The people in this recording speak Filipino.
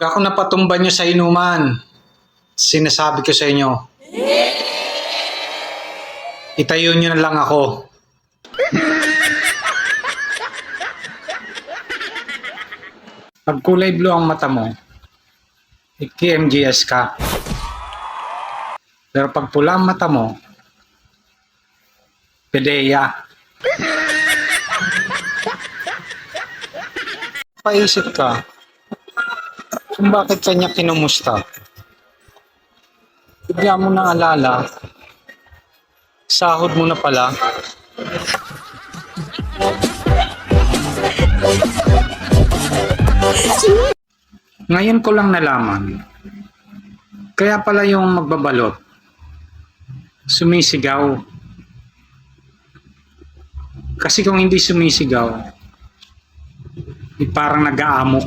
Ako napatumba nyo sa inuman. Sinasabi ko sa inyo. Itayo nyo na lang ako. Pag kulay blue ang mata mo, iki-MGS ka. Pero pag pula ang mata mo, PDEA. Paisip ka kung bakit kanya kinumusta. Bigla mo nang alala, sahod mo na pala. Ngayon ko lang nalaman, kaya pala yung magbabalot, sumisigaw. Kasi kung hindi sumisigaw, parang nag-aamok.